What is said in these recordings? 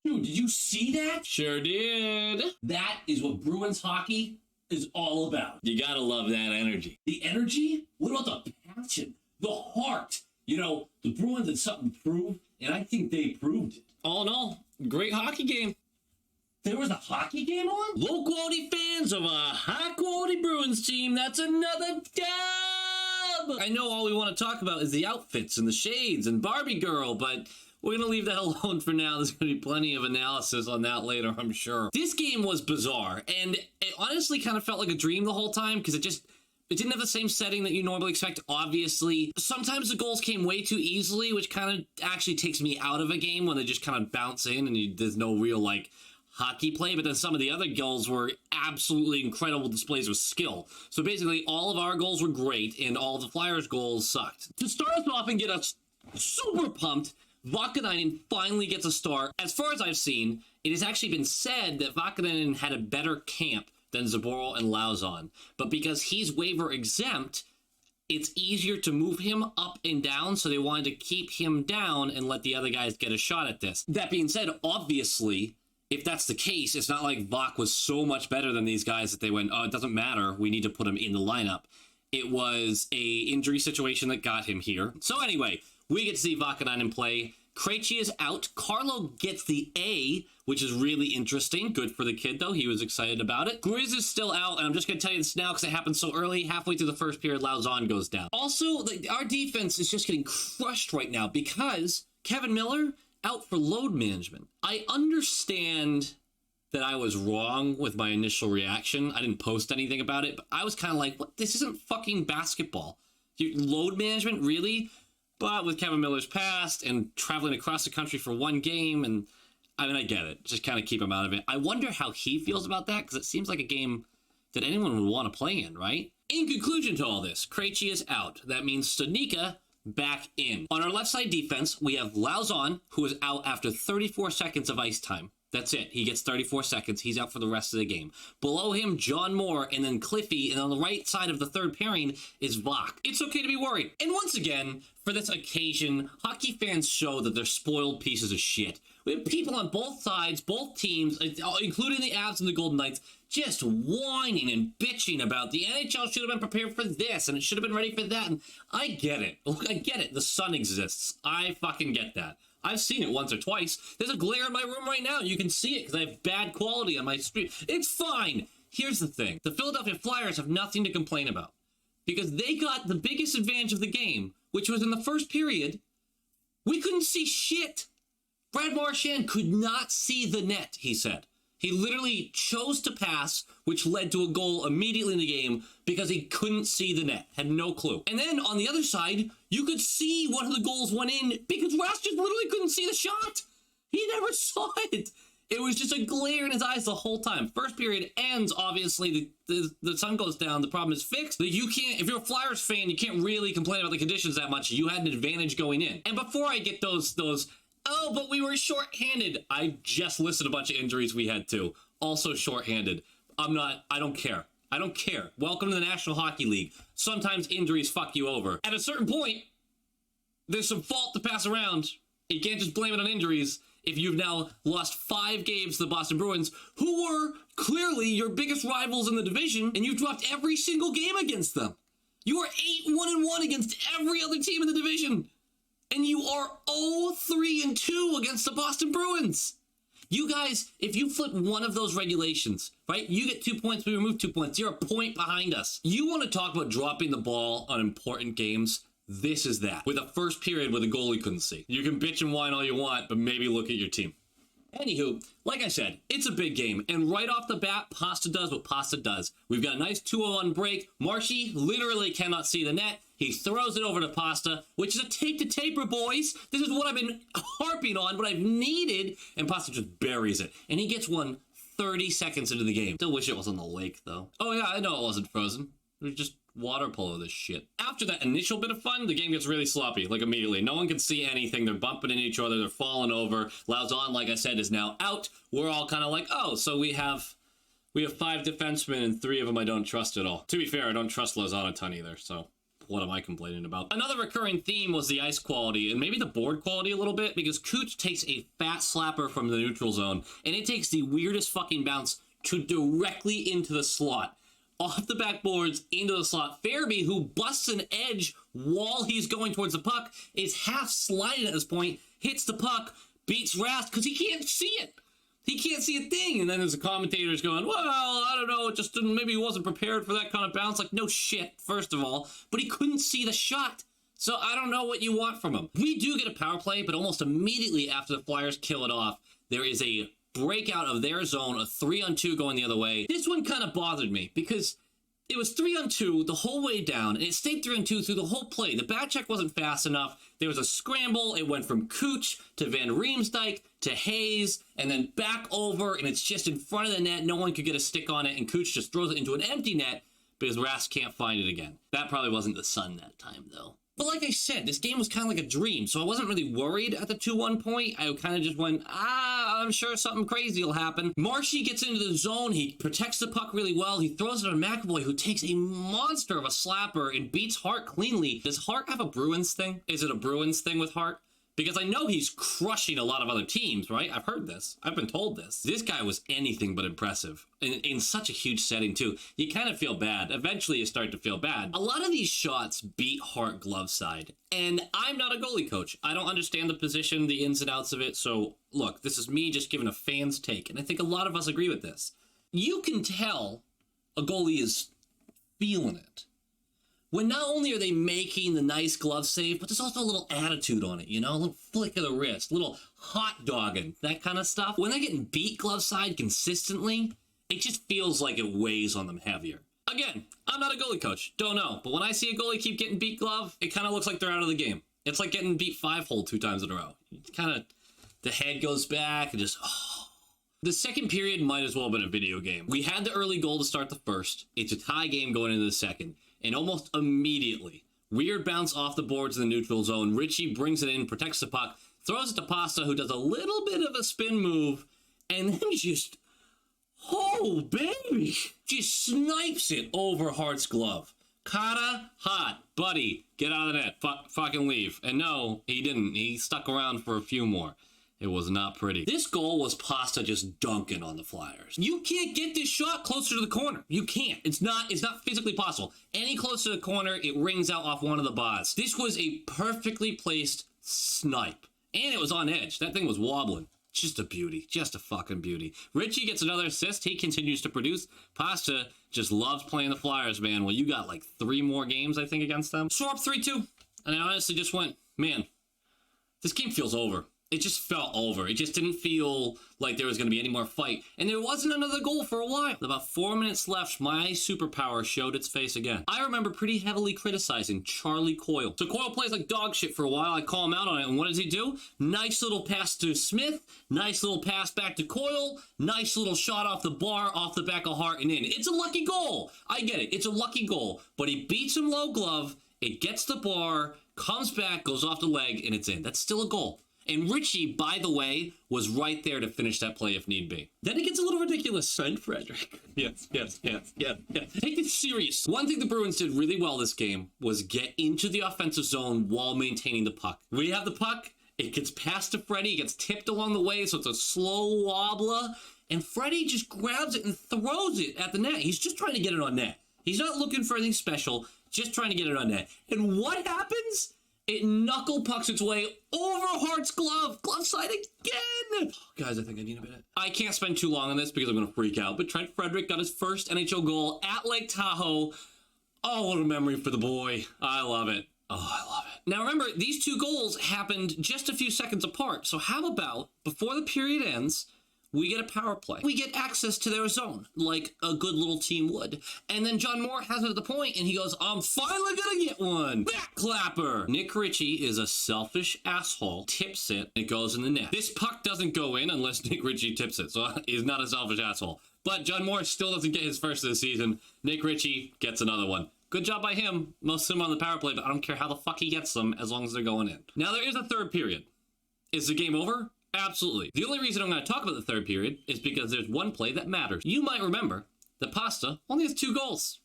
Dude, did you see that? Sure did. That is what Bruins hockey is all about. You gotta love that energy. The energy? What about the passion? The heart? You know, the Bruins had something to prove, and I think they proved it. All in all, great hockey game. There was a hockey game on? Low quality fans of a high quality Bruins team, that's another dub! I know all we want to talk about is the outfits and the shades and Barbie girl, but we're going to leave that alone for now. There's going to be plenty of analysis on that later, I'm sure. This game was bizarre, and it honestly kind of felt like a dream the whole time because it didn't have the same setting that you normally expect, obviously. Sometimes the goals came way too easily, which kind of actually takes me out of a game when they just kind of bounce in and there's no real, like, hockey play. But then some of the other goals were absolutely incredible displays of skill. So basically, all of our goals were great, and all of the Flyers' goals sucked. To start us off and get us super pumped, Vakanainen finally gets a start. As far as I've seen, it has actually been said that Vakanainen had a better camp than Zboril and Lauzon. But because he's waiver exempt, it's easier to move him up and down, so they wanted to keep him down and let the other guys get a shot at this. That being said, obviously, if that's the case, it's not like Vak was so much better than these guys that they went, oh, it doesn't matter, we need to put him in the lineup. It was a injury situation that got him here. So anyway, we get to see Vakanainen play. Krejci is out. Carlo gets the A, which is really interesting. Good for the kid, though. He was excited about it. Grizz is still out, and I'm just going to tell you this now because it happened so early. Halfway through the first period, Lauzon goes down. Also, our defense is just getting crushed right now because Kevin Miller out for load management. I understand that I was wrong with my initial reaction. I didn't post anything about it, but I was kind of like, what? This isn't fucking basketball. Load management, really? But with Kevin Miller's past and traveling across the country for one game, and I mean, I get it. Just kind of keep him out of it. I wonder how he feels about that, because it seems like a game that anyone would want to play in, right? In conclusion to all this, Krejci is out. That means Studnicka back in. On our left side defense, we have Lauzon, who is out after 34 seconds of ice time. That's it. He gets 34 seconds. He's out for the rest of the game. Below him, John Moore, and then Cliffy, and on the right side of the third pairing is Vak. It's okay to be worried. And once again, for this occasion, hockey fans show that they're spoiled pieces of shit. We have people on both sides, both teams, including the Avs and the Golden Knights, just whining and bitching about the NHL should have been prepared for this, and it should have been ready for that. And I get it. Look, I get it. The sun exists. I fucking get that. I've seen it once or twice. There's a glare in my room right now. You can see it because I have bad quality on my screen. It's fine. Here's the thing. The Philadelphia Flyers have nothing to complain about because they got the biggest advantage of the game, which was in the first period. We couldn't see shit. Brad Marchand could not see the net, he said. He literally chose to pass, which led to a goal immediately in the game because he couldn't see the net, had no clue. And then on the other side, you could see one of the goals went in because Ross just literally couldn't see the shot. He never saw it. It was just a glare in his eyes the whole time. First period ends, obviously, the sun goes down, the problem is fixed. You can't, if you're a Flyers fan, you can't really complain about the conditions that much. You had an advantage going in. And before I get those oh, but we were shorthanded. I just listed a bunch of injuries we had too. Also shorthanded. I don't care. I don't care. Welcome to the National Hockey League. Sometimes injuries fuck you over. At a certain point, there's some fault to pass around. You can't just blame it on injuries if you've now lost 5 games to the Boston Bruins, who were clearly your biggest rivals in the division, and you've dropped every single game against them. You are 8-1-1 against every other team in the division. And you are 0-3-2 against the Boston Bruins. You guys, if you flip one of those regulations, right, you get 2 points, we remove 2 points. You're a point behind us. You want to talk about dropping the ball on important games? This is that. With a first period where the goalie couldn't see. You can bitch and whine all you want, but maybe look at your team. Anywho, like I said, it's a big game, and right off the bat, Pasta does what Pasta does. We've got a nice 2-0-1 break. Marshy literally cannot see the net. He throws it over to Pasta, which is a tape-to-taper, boys. This is what I've been harping on, what I've needed, and Pasta just buries it. And he gets one 30 seconds into the game. Still wish it was on the lake, though. Oh yeah, I know it wasn't frozen. It was just water polo, this shit. After that initial bit of fun, the game gets really sloppy, like immediately. No one can see anything. They're bumping into each other. They're falling over. Lauzon, like I said, is now out. We're all kind of like, oh, so we have 5 defensemen and 3 of them I don't trust at all. To be fair, I don't trust Lauzon a ton either, so what am I complaining about? Another recurring theme was the ice quality, and maybe the board quality a little bit, because Cooch takes a fat slapper from the neutral zone, and it takes the weirdest fucking bounce to directly into the slot. Off the backboards, into the slot. Farabee, who busts an edge while he's going towards the puck, is half sliding at this point, hits the puck, beats Rask, because he can't see it. He can't see a thing. And then there's the commentators going, well, I don't know, it just didn't, maybe he wasn't prepared for that kind of bounce. Like, no shit, first of all. But he couldn't see the shot. So I don't know what you want from him. We do get a power play, but almost immediately after the Flyers kill it off, there is a breakout of their zone, a 3-on-2 going the other way. This one kind of bothered me because it was 3-on-2 the whole way down, and it stayed 3-on-2 through the whole play. The back check wasn't fast enough. There was a scramble. It went from Cooch to Van Riemsdyk to Hayes, and then back over, and it's just in front of the net. No one could get a stick on it, and Cooch just throws it into an empty net because Rask can't find it again. That probably wasn't the sun that time, though. But like I said, this game was kind of like a dream, so I wasn't really worried at the 2-1 point. I kind of just went, I'm sure something crazy will happen. Marshy gets into the zone. He protects the puck really well. He throws it on McAvoy, who takes a monster of a slapper and beats Hart cleanly. Does Hart have a Bruins thing? Is it a Bruins thing with Hart? Because I know he's crushing a lot of other teams, right? I've heard this. I've been told this. This guy was anything but impressive. In such a huge setting, too. You kind of feel bad. Eventually, you start to feel bad. A lot of these shots beat Hart glove side. And I'm not a goalie coach. I don't understand the position, the ins and outs of it. So, look, this is me just giving a fan's take. And I think a lot of us agree with this. You can tell a goalie is feeling it when not only are they making the nice glove save, but there's also a little attitude on it, you know? A little flick of the wrist, a little hot dogging, that kind of stuff. When they're getting beat glove side consistently, it just feels like it weighs on them heavier. Again, I'm not a goalie coach, don't know. But when I see a goalie keep getting beat glove, it kind of looks like they're out of the game. It's like getting beat 5-hole 2 times in a row. Kind of, the head goes back and just, The second period might as well have been a video game. We had the early goal to start the first. It's a tie game going into the second. And almost immediately, weird bounce off the boards in the neutral zone. Richie brings it in, protects the puck, throws it to Pasta, who does a little bit of a spin move, and then just, oh, baby, just snipes it over Hart's glove. Kata, hot, buddy, get out of the net, fucking leave. And no, he didn't. He stuck around for a few more. It was not pretty. This goal was Pasta just dunking on the Flyers. You can't get this shot closer to the corner. You can't. It's not physically possible. Any closer to the corner, it rings out off one of the bars. This was a perfectly placed snipe. And it was on edge. That thing was wobbling. Just a beauty. Just a fucking beauty. Richie gets another assist. He continues to produce. Pasta just loves playing the Flyers, man. Well, you got like 3 more games, I think, against them. So we're up 3-2. And I honestly just went, man, this game feels over. It just felt over. It just didn't feel like there was going to be any more fight. And there wasn't another goal for a while. With about 4 minutes left, my superpower showed its face again. I remember pretty heavily criticizing Charlie Coyle. So Coyle plays like dog shit for a while. I call him out on it. And what does he do? Nice little pass to Smith. Nice little pass back to Coyle. Nice little shot off the bar, off the back of Hart and in. It's a lucky goal. I get it. It's a lucky goal. But he beats him low glove. It gets the bar, comes back, goes off the leg, and it's in. That's still a goal. And Richie, by the way, was right there to finish that play if need be. Then it gets a little ridiculous, son, Frederick. Yes. Take it serious. One thing the Bruins did really well this game was get into the offensive zone while maintaining the puck. We have the puck. It gets passed to Freddie. It gets tipped along the way, so it's a slow wobbler. And Freddie just grabs it and throws it at the net. He's just trying to get it on net. He's not looking for anything special, just trying to get it on net. And what happens? It knuckle pucks its way over Hart's glove side again. Oh, guys, I think I need a minute. I can't spend too long on this because I'm going to freak out. But Trent Frederick got his first NHL goal at Lake Tahoe. Oh, what a memory for the boy. I love it. Oh, I love it. Now, remember, these 2 goals happened just a few seconds apart. So how about, before the period ends, we get a power play. We get access to their zone, like a good little team would. And then John Moore has it at the point, and he goes, I'm finally gonna get one. Back clapper. Nick Ritchie is a selfish asshole. Tips it. It goes in the net. This puck doesn't go in unless Nick Ritchie tips it, so he's not a selfish asshole. But John Moore still doesn't get his first of the season. Nick Ritchie gets another one. Good job by him. Most of them on the power play, but I don't care how the fuck he gets them as long as they're going in. Now, there is a third period. Is the game over? Absolutely. The only reason I'm going to talk about the third period is because there's one play that matters. You might remember that Pasta only has 2 goals.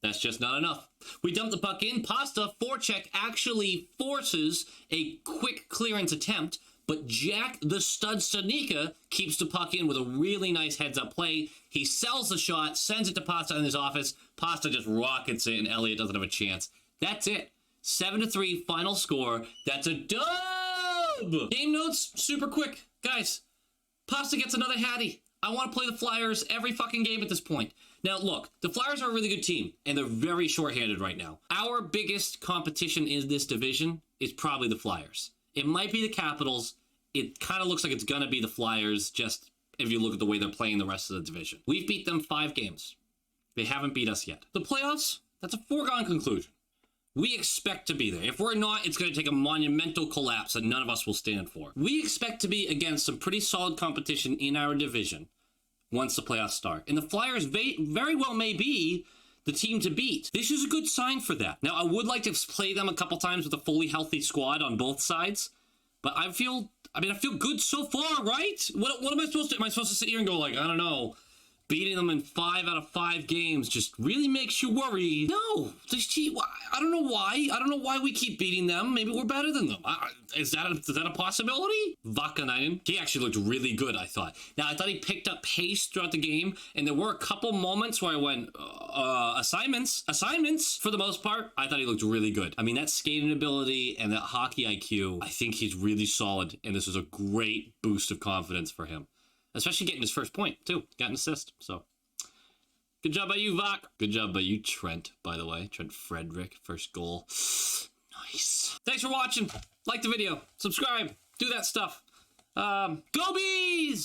That's just not enough. We dump the puck in. Pasta, forecheck, actually forces a quick clearance attempt, but Jack the Stud Stanika keeps the puck in with a really nice heads-up play. He sells the shot, sends it to Pasta in his office. Pasta just rockets it, and Elliott doesn't have a chance. That's it. 7-3 final score. That's a dub! Game notes, super quick. Guys, Pasta gets another hattie. I want to play the Flyers every fucking game at this point. Now, look, the Flyers are a really good team, and they're very shorthanded right now. Our biggest competition in this division is probably the Flyers. It might be the Capitals. It kind of looks like it's going to be the Flyers, just if you look at the way they're playing the rest of the division. We've beat them 5 games. They haven't beat us yet. The playoffs, that's a foregone conclusion. We expect to be there. If we're not, it's going to take a monumental collapse that none of us will stand for. We expect to be against some pretty solid competition in our division once the playoffs start. And the Flyers very well may be the team to beat. This is a good sign for that. Now, I would like to play them a couple times with a fully healthy squad on both sides, but I feel good so far, right? What am I supposed to do? Am I supposed to sit here and go like, I don't know, beating them in 5 out of 5 games just really makes you worry? No, I don't know why. I don't know why we keep beating them. Maybe we're better than them. Is that a possibility? Vakanainen, he actually looked really good, I thought. Now, I thought he picked up pace throughout the game, and there were a couple moments where I went, assignments, for the most part. I thought he looked really good. I mean, that skating ability and that hockey IQ, I think he's really solid, and this was a great boost of confidence for him. Especially getting his first point, too. Got an assist, so. Good job by you, Vok. Good job by you, Trent, by the way. Trent Frederick, first goal. Nice. Thanks for watching. Like the video. Subscribe. Do that stuff. Go Bees!